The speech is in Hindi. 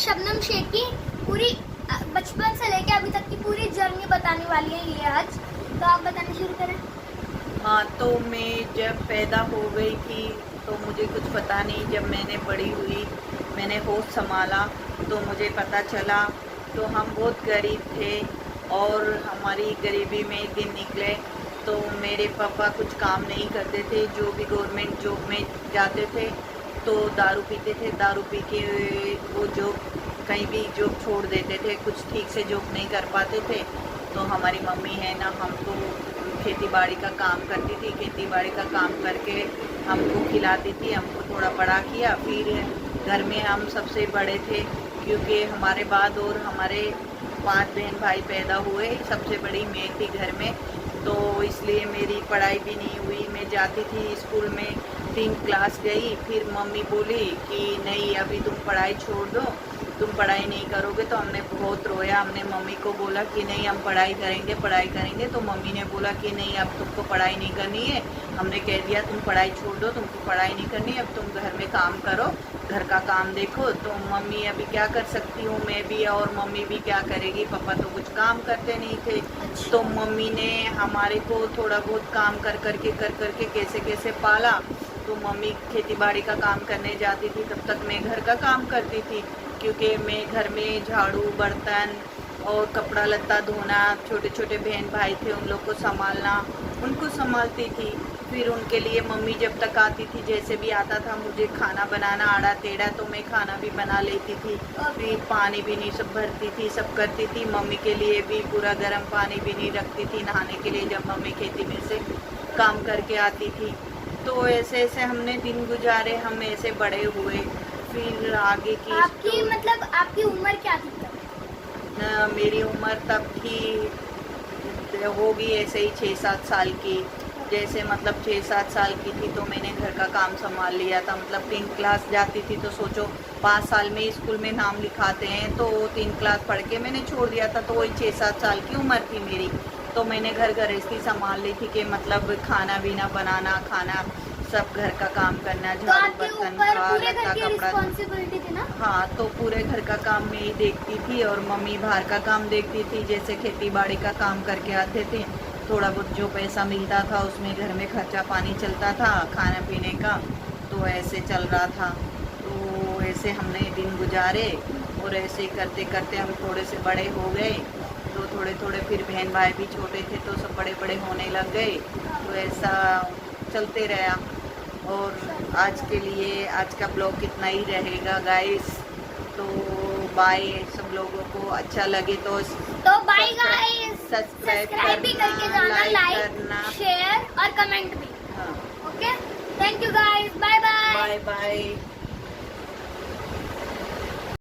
शबनम शेख की पूरी बचपन से लेके अभी तक की पूरी जर्नी बताने वाली है ये आज। तो आप बताना शुरू करें। हाँ, तो मैं जब पैदा हो गई थी तो मुझे कुछ पता नहीं। जब मैंने बड़ी हुई, मैंने होश संभाला तो मुझे पता चला। तो हम बहुत गरीब थे और हमारी गरीबी में दिन निकले। तो मेरे पापा कुछ काम नहीं करते थे, जो भी गवर्नमेंट जॉब में जाते थे तो दारू पीते थे। दारू पी के वो जॉब कहीं भी जॉब छोड़ देते थे, कुछ ठीक से जॉब नहीं कर पाते थे। तो हमारी मम्मी है ना, हमको खेती बाड़ी का काम करती थी। खेती बाड़ी का काम करके हमको खिलाती थी, हमको थोड़ा बड़ा किया। फिर घर में हम सबसे बड़े थे, क्योंकि हमारे बाद और हमारे 5 बहन भाई पैदा हुए, सबसे बड़ी मैं थी घर में। तो इसलिए मेरी पढ़ाई भी नहीं हुई। मैं जाती थी स्कूल में, 3 क्लास गई, फिर मम्मी बोली कि नहीं अभी तुम पढ़ाई छोड़ दो, तुम पढ़ाई नहीं करोगे। तो हमने बहुत रोया। हमने मम्मी को बोला कि नहीं हम पढ़ाई करेंगे, पढ़ाई करेंगे। तो मम्मी ने बोला कि नहीं अब तुमको पढ़ाई नहीं करनी है। हमने कह दिया तुम पढ़ाई छोड़ दो, तुमको पढ़ाई नहीं करनी, अब तुम घर में काम करो, घर का काम देखो। तो मम्मी अभी क्या कर सकती हूँ, मैं भी और मम्मी भी क्या करेगी, पापा तो कुछ काम करते नहीं थे। तो मम्मी ने हमारे को थोड़ा बहुत काम कर करके कैसे कैसे पाला। तो मम्मी खेती बाड़ी का काम करने जाती थी, तब तक मैं घर का काम करती थी, क्योंकि मैं घर में झाड़ू बर्तन और कपड़ा लत्ता धोना, छोटे छोटे बहन भाई थे उन लोग को संभालना, उनको संभालती थी। फिर उनके लिए मम्मी जब तक आती थी, जैसे भी आता था मुझे खाना बनाना आड़ा टेढ़ा, तो मैं खाना भी बना लेती थी। फिर पानी भी नहीं सब भरती थी, सब करती थी। मम्मी के लिए भी पूरा गर्म पानी भी नहीं रखती थी नहाने के लिए, जब मम्मी खेती में से काम करके आती थी। तो ऐसे ऐसे हमने दिन गुजारे, हम ऐसे बड़े हुए। फिर आगे की आपकी मतलब आपकी उम्र क्या थी तब? मेरी उम्र तब थी, होगी ऐसे ही 6-7 साल की। जैसे मतलब 6-7 साल की थी तो मैंने घर का काम संभाल लिया था। मतलब 3 क्लास जाती थी, तो सोचो 5 साल में स्कूल में नाम लिखाते हैं, तो 3 क्लास पढ़ के मैंने छोड़ दिया था। तो वही 6-7 साल की उम्र थी मेरी। तो मैंने घर गृहस्थी संभाल ली थी, कि मतलब खाना पीना बनाना, खाना सब घर का काम करना, तो झाड़ू आपके बर्तन ऊपर का पूरे घर लत्ता की कपड़ा। रिस्पॉन्सिबिलिटी थी ना? हाँ, तो पूरे घर का काम मैं ही देखती थी और मम्मी बाहर का काम देखती थी। जैसे खेती बाड़ी का काम करके आते थे, थोड़ा बहुत जो पैसा मिलता था उसमें घर में खर्चा पानी चलता था, खाना पीने का। तो ऐसे चल रहा था। तो ऐसे हमने दिन गुजारे और ऐसे करते करते हम थोड़े से बड़े हो गए। तो थोड़े थोड़े फिर बहन भाई भी छोटे थे तो सब बड़े बड़े होने लग गए। तो ऐसा चलते रहा। और आज के लिए आज का ब्लॉग इतना ही रहेगा गाइस। तो बाय। सब लोगों को अच्छा लगे तो बाय गाइस, सब्सक्राइब भी करके जाना, लाइक शेयर और कमेंट भी। हाँ, okay, thank you guys, bye bye. Bye bye.